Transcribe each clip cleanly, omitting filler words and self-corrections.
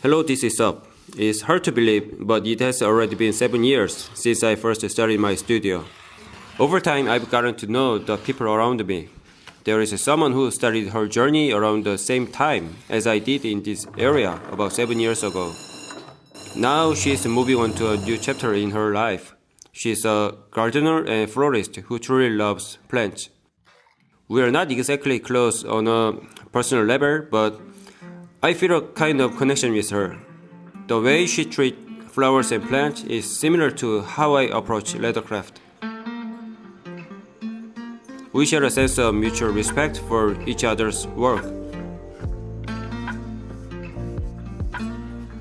Hello, this is Up. It's hard to believe, but it has already been 7 years since I first started my studio. Over time, I've gotten to know the people around me. There is someone who started her journey around the same time as I did in this area about 7 years ago. Now she's moving on to a new chapter in her life. She's a gardener and florist who truly loves plants. We are not exactly close on a personal level, but I feel a kind of connection with her. The way she treats flowers and plants is similar to how I approach leathercraft. We share a sense of mutual respect for each other's work.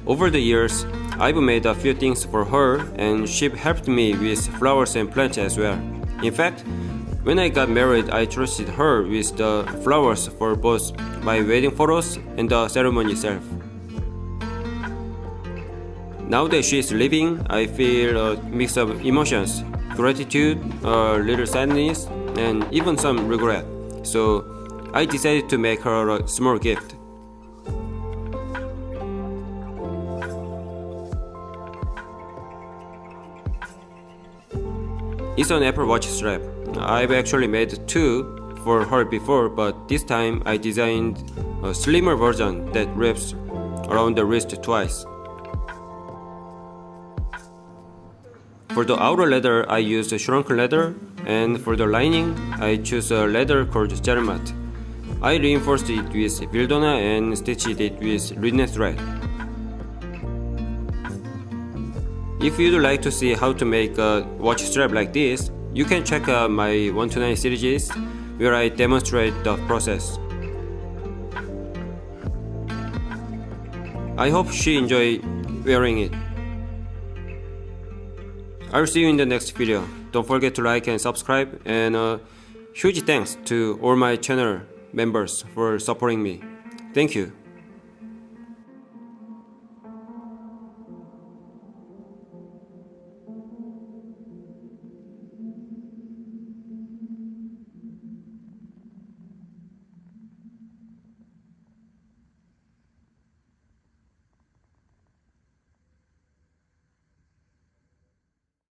Over the years, I've made a few things for her, and she helped me with flowers and plants as well. In fact, when I got married, I trusted her with the flowers for both my wedding photos and the ceremony itself. Now that she is leaving, I feel a mix of emotions, gratitude, a little sadness, and even some regret. So I decided to make her a small gift. It's an Apple Watch strap. I've actually made two for her before, but this time I designed a slimmer version that wraps around the wrist twice. For the outer leather, I used shrunken leather, and for the lining, I chose a leather called Cermat. I reinforced it with Vildona and stitched it with linen thread. If you'd like to see how to make a watch strap like this, you can check out my 129 series where I demonstrate the process. I hope she enjoys wearing it. I'll see you in the next video. Don't forget to like and subscribe, and huge thanks to all my channel members for supporting me. Thank you.